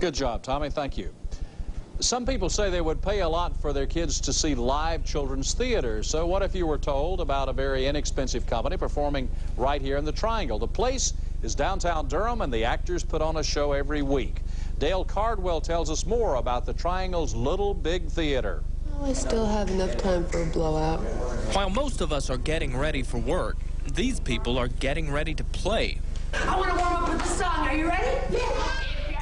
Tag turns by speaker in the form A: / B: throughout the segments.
A: Good job, Tommy. Thank you. Some people say they would pay a lot for their kids to see live children's theater. So what if you were told about a very inexpensive company performing right here in the Triangle? The place is downtown Durham, and the actors put on a show every week. Dale Cardwell tells us more about the Triangle's Little Big Theater.
B: Well, I still have enough time for a blowout.
C: While most of us are getting ready for work, these people are getting ready to play.
D: I want to warm up with the song. Are you ready? Yeah.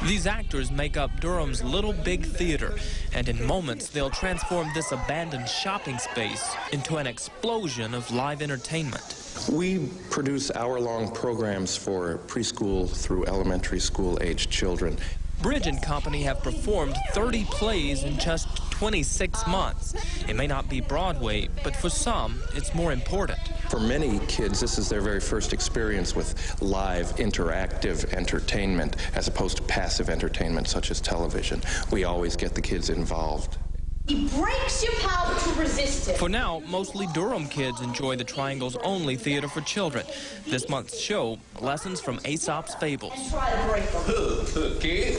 C: These actors make up Durham's Little Big Theater, and in moments they'll transform this abandoned shopping space into an explosion of live entertainment.
E: We produce hour-long programs for preschool through elementary school-aged children.
C: Bridge & Company have performed 30 plays in just 26 months. It may not be Broadway, but for some, it's more important.
E: For many kids, this is their very first experience with live, interactive entertainment, as opposed to passive entertainment such as television. We always get the kids involved.
D: It breaks your power to resist it.
C: For now, mostly Durham kids enjoy the Triangle's only theater for children. This month's show, lessons from Aesop's Fables.
D: And try to break them.
F: Okay.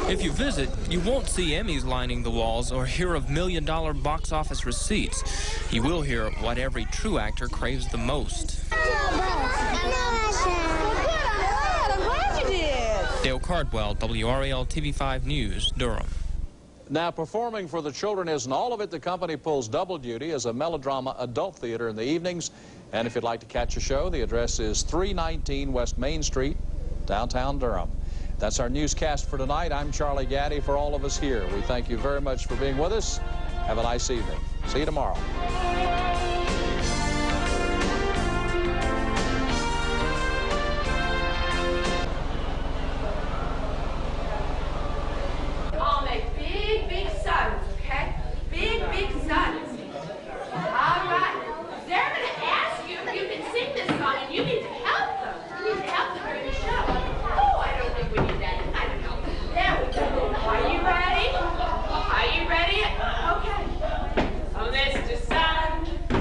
C: If you visit, you won't see Emmys lining the walls or hear of million-dollar box office receipts. You will hear what every true actor craves the most. Dale Cardwell, WRAL TV5 News, Durham.
A: Now, performing for the children isn't all of it. The company pulls double duty as a melodrama adult theater in the evenings. And if you'd like to catch a show, the address is 319 West Main Street, downtown Durham. That's our newscast for tonight. I'm Charlie Gaddy. For all of us here, we thank you very much for being with us. Have a nice evening. See you tomorrow.
G: I'll make big, big suns, okay? Big, big suns. All right. They're going to ask you if you can sing this song, and you need to help them. You need to help them during the show. Oh, I don't think we need that. I don't know. There we go. Are you ready? Are you ready? Okay. Oh, Mr. Sun.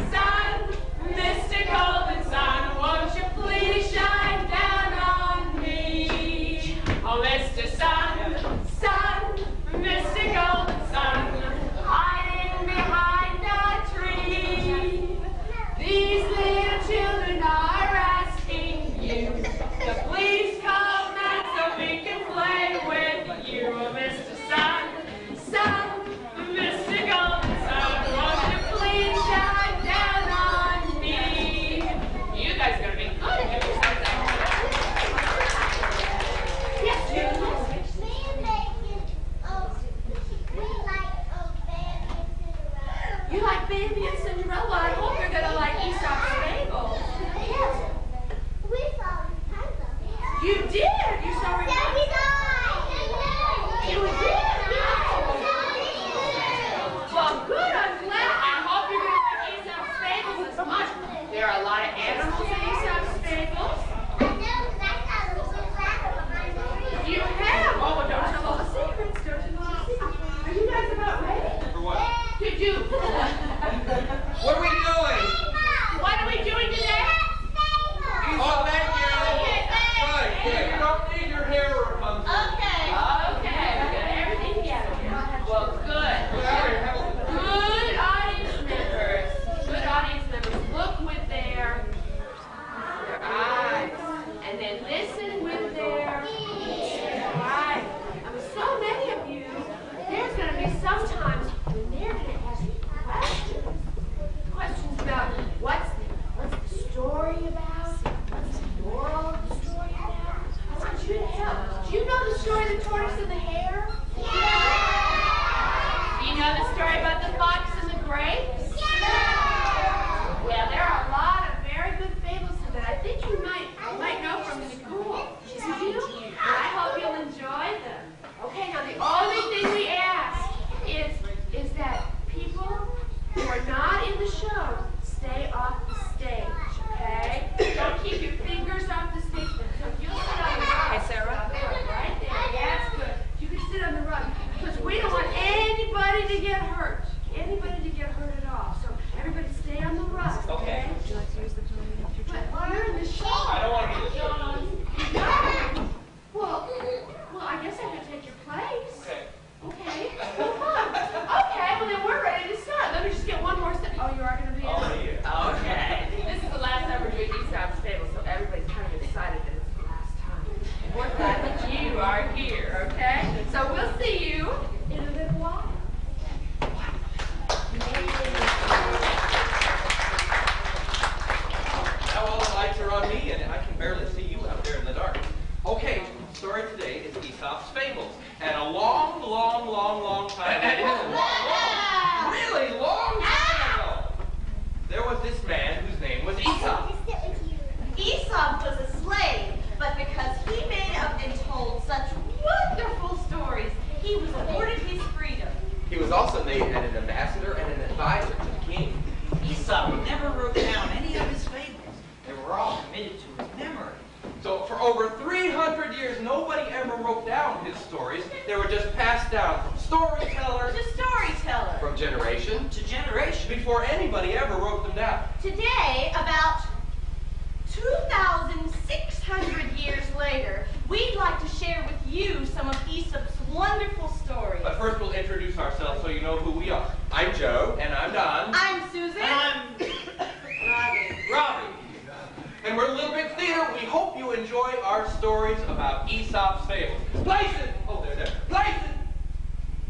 F: and we're Little Big Theater. We hope you enjoy our stories about Aesop's Fables. Places! Oh, there. Places!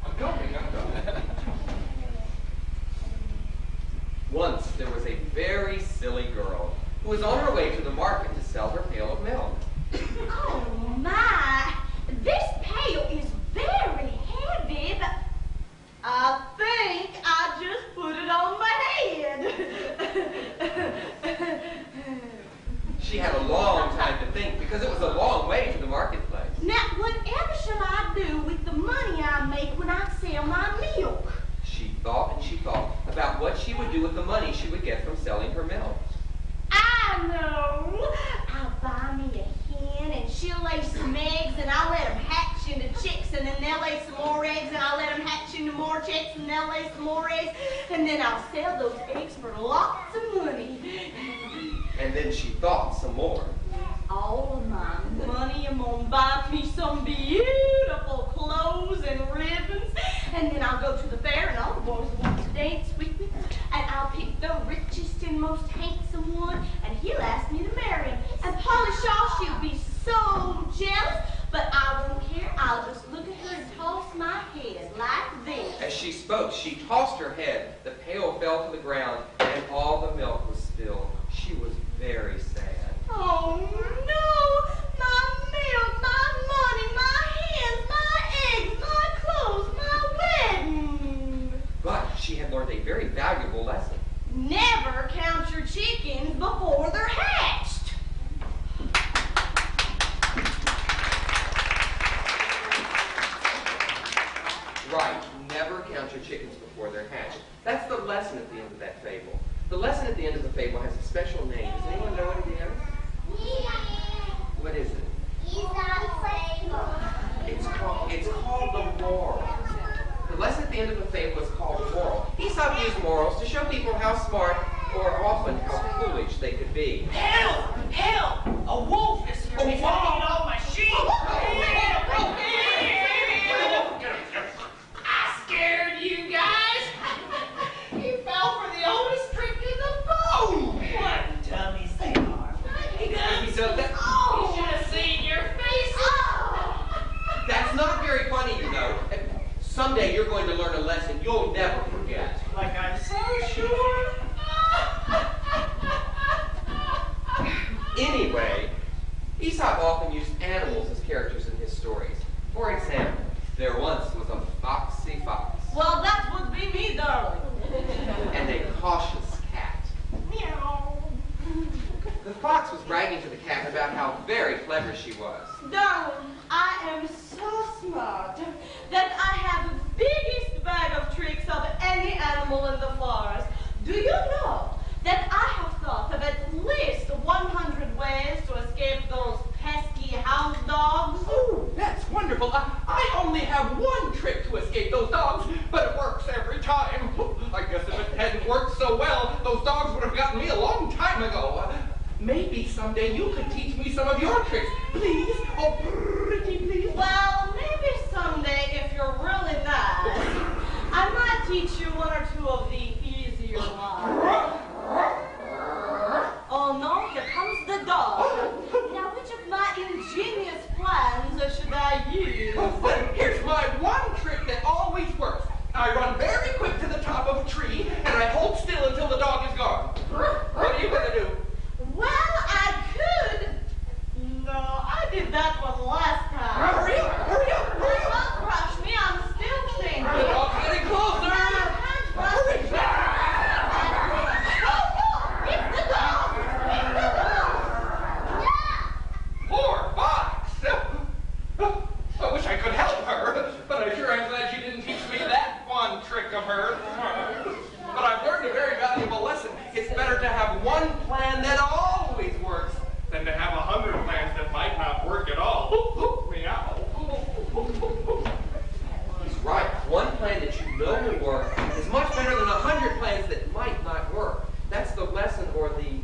F: I'm coming. Once there was a very silly girl who was on her way to the market to sell her pail of milk.
G: Oh my! This pail is very heavy, but I think I just put it on my head.
F: She had a long time to think because it was a long way to the marketplace.
G: Now, whatever shall I do with the money I make when I sell my milk?
F: She thought and she thought about what she would do with the money she would get from selling her milk.
G: I know. I'll buy me a hen and she'll lay some eggs and I'll let them hatch into chicks and then they'll lay some more eggs and I'll let them hatch into more chicks and they'll lay some more eggs and then I'll sell those eggs for lots of money.
F: And then she thought some more.
G: All of my money, I'm gonna buy me some beautiful clothes and ribbons, and then I'll go to the fair and all the boys will want to dance with me, and I'll pick the richest and most handsome one, and he'll ask me to marry him. And Polly Shaw, she'll be so jealous, but I won't care. I'll just look at her and toss my head like this.
F: As she spoke, she tossed her head. The pail fell to the ground, and all the milk was spilled. She was very sad.
G: Oh no! My milk, my money, my hens, my eggs, my clothes, my wedding!
F: But she had learned a very valuable lesson.
G: Never count your chickens before they're hatched!
F: Right, never count your chickens before they're hatched. That's the lesson at the end of that fable. The lesson at the end of the fable has a special name. Does anyone know what it is? What is it? It's called the moral. The lesson at the end of the fable is called moral. Aesop used morals to show people how smart or often how foolish they could be.
D: Help! Help! A wolf is eating all my sheep! I scared you guys! You fell for the oldest trick in the boat! What dummies they are. You should have seen your faces!
F: That's not very funny, you know. Someday you're going to learn a lesson you'll never forget.
D: Like I'm so sure.
F: Anyway, Aesop often used animals as characters in his stories. For example, there once was a foxy fox.
G: Well, that would be me, darling.
F: And a cautious cat.
G: Meow.
F: The fox was bragging to the cat about how very clever she was.
G: Darling, I am so smart that I have the biggest bag of tricks of any animal in the forest. Do you know that I have thought of at least 100 ways to escape those pesky house dogs?
F: Oh, that's wonderful. I only have one trick to escape those dogs, but it works every time. I guess if it hadn't worked so well, those dogs would have gotten me a long time ago. Maybe someday you could teach me some of your tricks. Please? Oh, pretty please.
G: Well, maybe someday, if you're really nice, I might teach you one or two of the easier ones. Oh no, here comes the dog. Now, which of my ingenious plans should I use?
F: Well, here's my one trick that always works. I run very quick to the top of a tree, and I hold still until the dog is gone. What are you going to do?
G: Well, I could. No, I did that one last time.
F: Hurry up, hurry up, hurry up.
G: Don't rush me, I'm still thinking.
F: The dog's getting closer. Hurry.
G: Oh, no, it's the dog. It's the dog.
F: Poor fox. I wish I could help her, but I sure am glad you didn't teach me that one trick of hers. But I've learned a very valuable lesson. It's better to have one plan that always works than to have 100 plans that might not work at all. Meow. He's right. One plan that you know will work is much better than 100 plans that might not work. That's the lesson or the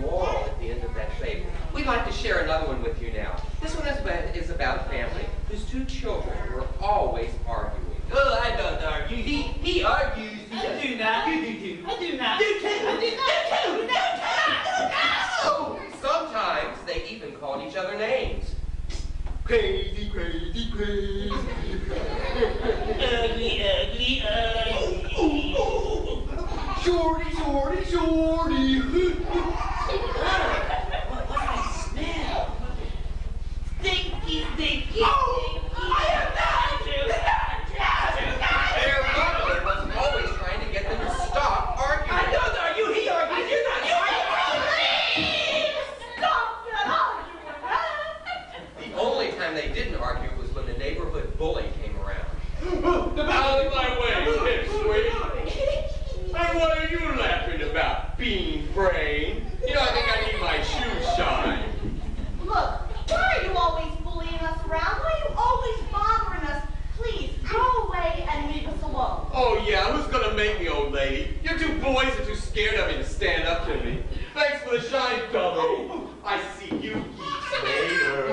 F: moral at the end of that fable. We'd like to share another one with you now. This one is about a family whose two children were always arguing.
H: Oh, I don't argue. He argues. I do not. You do. I do not. Do too. I do not. Do too.
F: So
H: Crazy, crazy, crazy. Ugly, ugly, ugly.
F: Shorty, shorty, shorty.
H: What's that smell? Stinky, stinky,
F: Oh,
H: stinky. I am not
F: Their mother was always trying to get them to stop arguing.
H: I don't argue, he argues, you're not
G: Stop that arguing!
F: The only time they didn't argue was when the neighborhood bully came around.
H: Out of my way, pipsqueak. And what are you laughing about, bean brain? You know, I think I need my shoes shined.
G: Look, why are you always bullying us around? Why are you always bothering us? Please, go away and leave us alone.
H: Oh yeah, who's gonna make me, old lady? You two boys are too scared of me to stand up to me. Thanks for the shine, dummy. I see you geeks later.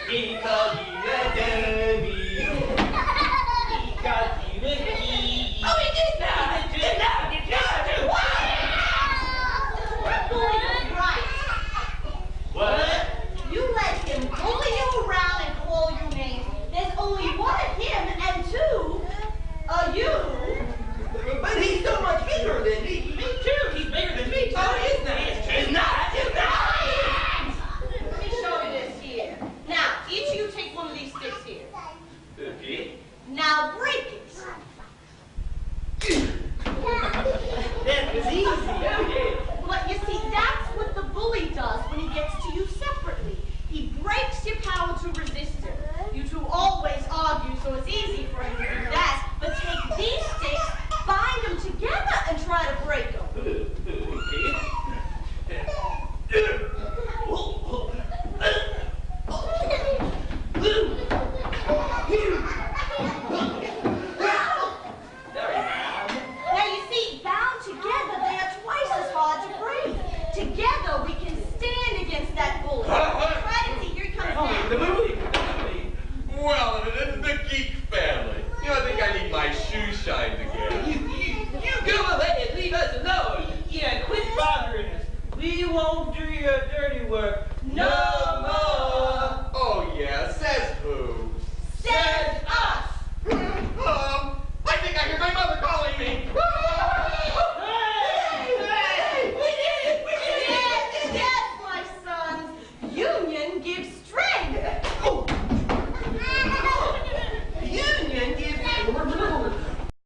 H: Because you're a dummy. Because you're a geek.
G: Oh, he did that! Bully is right.
H: What?
G: You let him bully you around and call you names. There's only one of him and two of you.
H: But he's so much bigger than me. Me too. He's bigger than me too. Oh, he's not. He's not. He's not.
G: Let me show you this here. Now, each of you take one of these sticks here.
H: Okay.
G: Now break it.
H: That was easy. Okay.
G: But you see, that's what the bully does when he gets to you separately. He breaks your power to resist him. You two always argue, so it's easy for him to do that. But take these sticks, bind them together, and try to break them. Now you see, bound together, they are twice as hard to break. Together, we can stand against that bully. Try to see, here he comes now.
H: Well, this is the geek family. You know, I think I need my shoes shined again.
I: You go ahead and leave us alone. Yeah, quit bothering us. We won't do your dirty work.
G: No!